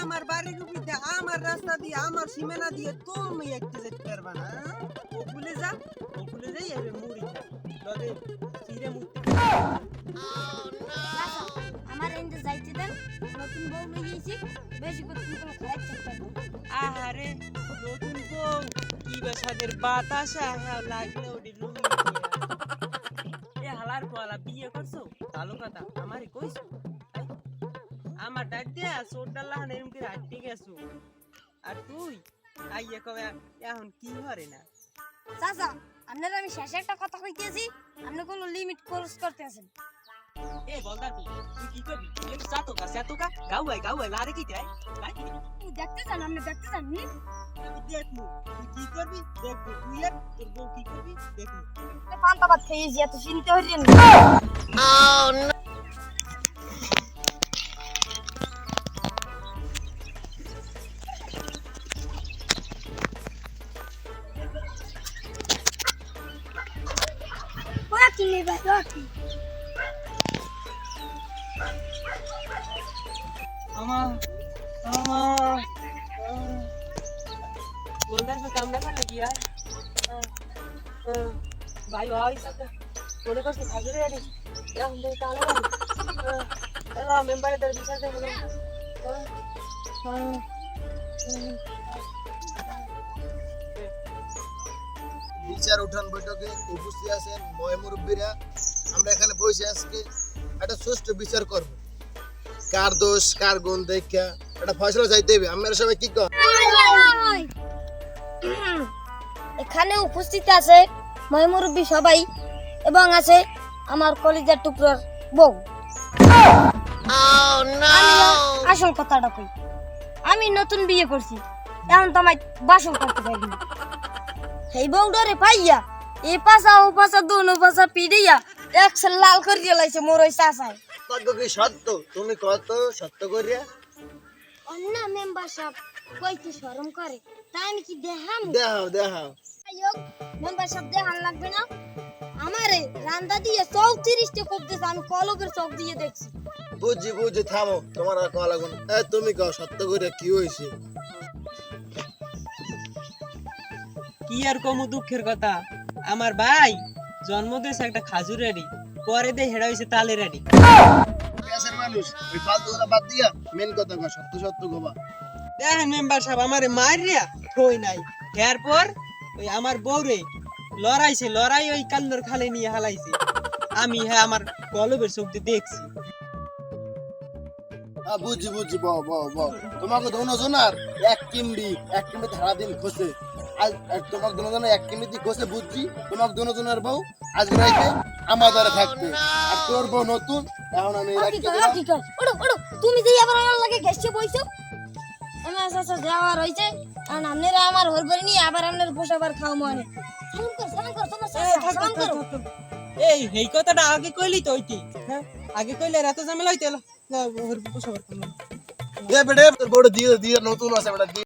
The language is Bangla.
আমার বাড়ির উপরে আমার রাস্তা দিয়ে আমার সীমানা দিয়ে তুমি একটু যেতে পারবা না। ও ভুলে যাই এর মুড়ি লদে চিরে মুড়ি। আমার এন্ডে যাইতে দেন, নতুন বউ লইয়েছি, বেশি করে তুমি কোনো খারাপ চাইতে না। আহারে নতুন বউ কি বেশাদের বাতাস লাগলে ওডি লুঙ্গি এ হালার পালা বিয়ে করছো ভালো কথা আমারই কইছো। আমার ডাক দিয়া সোডাল্লা এরকম করে হাঁটতে গেছো আর তুই আইয়া কবে এখন কি হরে না। চাচা, আপনার আমি শেষে একটা কথা কইতেছি, আপনি কোনো লিমিট ক্রস করতে আছেন। এ বলদার তুই কি করবি? এই সাতোকা গাওয়াই লারে কি দেয় লাকি দেখতে চান, আপনি দেখতে চান নি? আমি দেখমু তুই কি করবি দেখবো, তুই আর তোর বউ কি করবি দেখমু। পান্তা ভাত খেয়েছি, এত চিন্তা হইলেন না। बोलदार पे काम ना कर लगी यार। भाई सब थोड़े को खाजू रे यार या हम दे ताला मेंबर इधर विचार दे बोले। বিচার উঠান বৈঠকে উপস্থিত আছেন ময় মুরব্বীরা। আমরা এখানে বসে আজকে একটা সুষ্ঠু বিচার করব, কার দোষ কার গুণ দেখা একটা ফয়সালা চাইতে হবে। আমরা সবাই কি কর এখানে উপস্থিত আছে ময়মুরব্বী সবাই এবং আছে আমার কলিজার টুকরার বউ। আসল কথাটা কই, আমি নতুন বিয়ে করছি, এখন তো আমায় বাসন করতে পারি না। এই বউডারে পাইয়া এ পাশা ও পাশা দোনো পাশা পিড়িয়া একশো লাল করিয়া লাইছে মোর ওই চাষায়। কি সত্য? তুমি কত সত্য করিয়া অন্য মেম্বার সব কইতে শরম করে, তাই আমি কি দেখাম? দেখাও মেম্বার সব দেখান লাগবে না। আমারে রান্দা দিয়ে 34টা কোপ দিয়েছে, আমি কলবের চোখ দিয়ে দেখছি। বুঝি থামো, তোমার আর কল লাগুন। তুমি কও সত্য করিয়া কি হয়েছে? কি আর কমু দুঃখের কথা, আমার ভাই জন্ম দিয়েছে একটা খাজুরেরই, পরে দিয়ে হেড়া হয়েছে তালেরারি। মানুষ ওই ফালতু কথা বাদ দিয়া মেন কথা কও, সত্য গোবা। দেখেন মেম্বার সাহেব আমারে মারিয়া কই নাই, এরপর ওই আমার বউরে লড়াই ওই কান্দর খালে নিয়ে হালাইছে। আমি আমার কলবের চোখ দিয়ে দেখছি। বুঝি বউ তোমাকে দোনোজনার এক কিমড়ি ধারা দিন খসে, আজ তোমাকে দোনোজনের এক কিমড়ি খসে বুঝছি। তোমাকে দোনোজনের বউ আজ রাইতে আমার দ্বারা থাকবে, আর তোর বউ নতুন। এখন আমি তুমি যে আবার আমার লাগে গেছে বইছো, আমার চাচা যাওয়ার হইছে, আর আপনারা আমার হরবরি নিয়ে আবার আপনার পোষাবার খাওয়া মনে সালাম কর তোমার চাচা সালাম করো। এই কথাটা আগে কইলি তো হইতি, হ্যাঁ আগে কইলে এত ঝামেলা হইতে না পোষাবার। বেড়ে তোর বড় দিয়ে নতুন আছে বেটা।